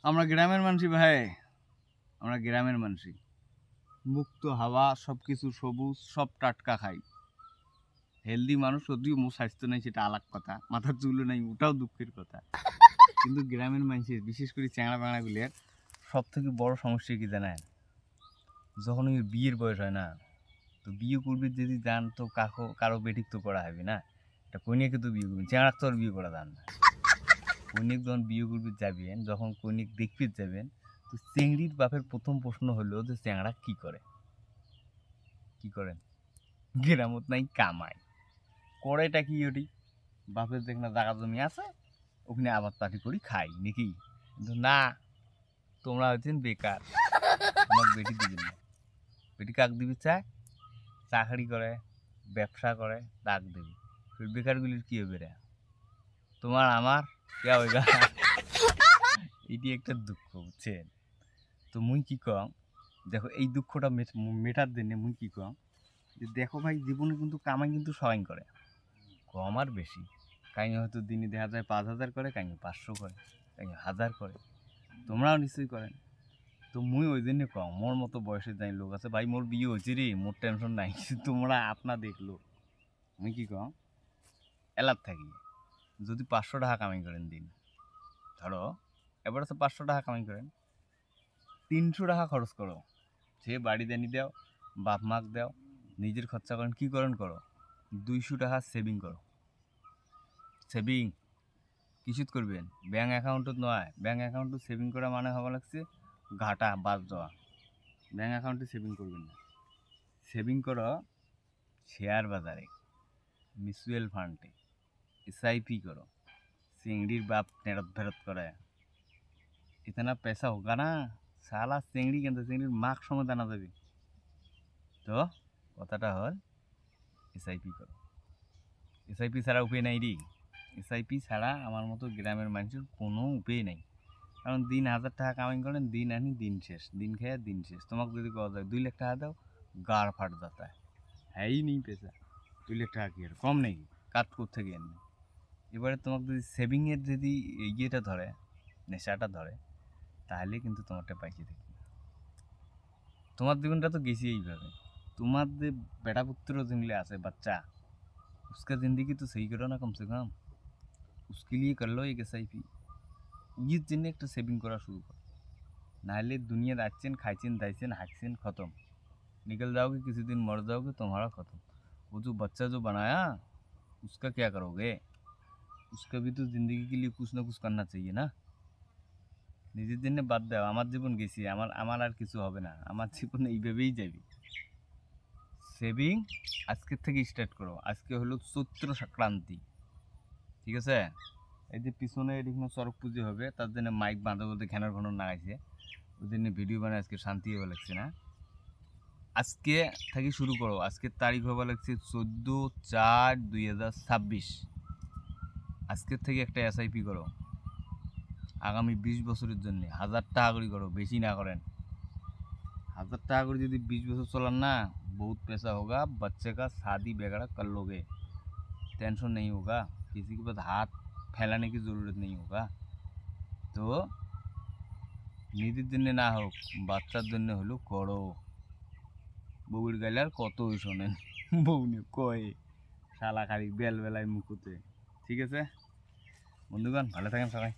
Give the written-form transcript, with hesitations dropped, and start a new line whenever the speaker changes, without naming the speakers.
আমরা গ্রামের মানুষই ভাই, আমরা গ্রামের মানুষই। মুক্ত হাওয়া, সবকিছু সবুজ, সব টাটকা খাই। হেলদি মানুষ, যদিও মোর স্বাস্থ্য নাই সেটা আলাক কথা, মাথার চুলও নাই ওটাও দুঃখের কথা। কিন্তু গ্রামের মানুষের বিশেষ করে চ্যাংড়া ব্যাংড়াগুলির সব থেকে বড় সমস্যা কি জানেন? যখন ওই বিয়ের বয়স হয় না, তো বিয়ে করবি যদি যান তো কারো বেটিক তো করা হবে না, এটা কইনিয়াকে তো বিয়ে করবেন, চ্যাংড়াক তো আর বিয়ে করা যান না। কইনিক যখন বিয়ে করবি যাবেন, যখন কইনিক দেখতে যাবেন, তো চেংড়ির বাপের প্রথম প্রশ্ন হলো যে চ্যাংড়া কি করে, কি করেন? গ্রামত নাই কামাই, করেটা কি ওটি? বাপের দেখ না জায়গা জমি আছে, ওখানে আবাদ পাটি করি খাই নাকি? কিন্তু না, তোমরা হচ্ছেন বেকার, তোমার বেটি দিবেন না। বেটি কাক দিবি চায়? চাকরি করে, ব্যবসা করে, তাক দেবে। বেকারগুলির কি হবে রে? তোমার আমার কে হইগা? এটি একটা দুঃখ, বুঝছেন? তো মুই কি কম, দেখো এই দুঃখটা মেটার জন্য মুই কি কম, যে দেখো ভাই জীবনে কিন্তু কামাই কিন্তু সবাই করে, কম আর বেশি। কাইনি হয়তো দিনে দেখা যায় 5,000 করে, কাইনি 500 করে, কাইনি 1000 করে, তোমরাও নিশ্চয়ই করেন। তো মুই ওই জন্য কম, মোর মতো বয়সে যাই লোক আছে ভাই, মোর বিয়ে হয়েছে রে, মোর টেনশন নাই। তোমরা আপনা দেখলো, আমি কি কম, এলার থাকি যদি 500 টাকা কামাই করেন দিন, ধরো এবার তো 500 টাকা কামাই করেন, 300 টাকা খরচ করো, সে বাড়ি দেনি দাও, বাপ মাক দাও, নিজের খরচা করেন, কি করেন করো, 200 টাকা সেভিং করো। সেভিং কিছুত করবেন, ব্যাঙ্ক অ্যাকাউন্টত নয়, ব্যাঙ্ক অ্যাকাউন্টত সেভিং করা মানে হওয়া লাগছে ঘাটা বাদ দেওয়া। ব্যাঙ্ক অ্যাকাউন্টে সেভিং করবেন না, সেভিং করো শেয়ার বাজারে, মিউচুয়াল ফান্ডে, SIP करो, চিংড়ির বাপ নেড়ত ফেরত করে, ইতনা पैसा होगा ना, সালা চিংড়ি কিন্তু চিংড়ির মাখ সময় দানা যাবে। তো কথাটা হল SIP করো। SIP ছাড়া উপায় নাই রে, SIP ছাড়া আমার মতো গ্রামের মানুষের কোনো উপায় নাই। কারণ দিন 1000 টাকা কামাই করেন, দিন আনি দিন শেষ, দিন খেয়ে দিন শেষ। তোমাকে যদি কওয়া যায় 2 লাখ টাকা দাও, গাড় ফাট যাতা হ্যাঁ নেই পেশা। 2 লাখ টাকা কি আর কম নেই, কাজ করতে গিয়ে নেই। এবারে তোমাকে যদি সেভিংয়ের যদি ইয়েটা ধরে, নেশাটা ধরে, তাহলে কিন্তু তোমারটা পাইছে দেখি। তোমার জীবনটা তো গেছি এইভাবে, তোমার যে বেটা পুত্র जिनले আছে बच्चा, उसका जिंदगी तो सही करो ना कम से कम, उसके लिए कर लो एक SIP। ঈদ জন্য একটা সেভিং করা শুরু করো, नाहले दुनिया आच्छेन खाइছেন दाइছেন हाकছেন खत्म, निकल जाओगे किसी दिन, मर जाओगे, तुम्हारा खत्म। वो जो बच्चा जो बनाया, उसका क्या करोगे? उसका भी तो जिंदगी के लिए कुछ ना कुछ करना चाहिए ना। নিজের জন্য বাদ দাও, আমার জীবন গেছি, আমার আমার আর কিছু হবে না, আমার জীবন এইভাবেই যাবে। সেভিং আজকের থেকে স্টার্ট করো। আজকে হলো চৈত্র সংক্রান্তি, ঠিক আছে? এই যে পিছনে এদিকে চড়ক পুজো হবে, তার জন্য মাইক বাঁধা বলতে ঘ্যানর ঘন লাগাইছে, ওই জন্য ভিডিও বানায় আজকে শান্তি হওয়া লাগছে না। আজকে থেকে শুরু করো, আজকের তারিখ হওয়া লাগছে 14/4/2026। আজকের থেকে একটা SIP করো আগামী 20 বছরের জন্য, 1000 টাকা করে করো, বেশি না করেন। 1000 টাকা করে যদি 20 বছর चलन ना, बहुत पैसा होगा, बच्चे का शादी वगैरह कर लोगे, टेंशन नहीं होगा, किसी के पास हाथ फैलाने की ज़रूरत नहीं होगा। তো নিজের জন্য না হোক, বাচ্চার জন্য হলো করো। বউয়ের গাইলে আর কতই শোনেন, বউ নিয়ে কয়ে শালা খালি বেলবেলায় মুখোতে। ঠিক আছে বন্ধুগণ, ভালো থাকেন সবাই।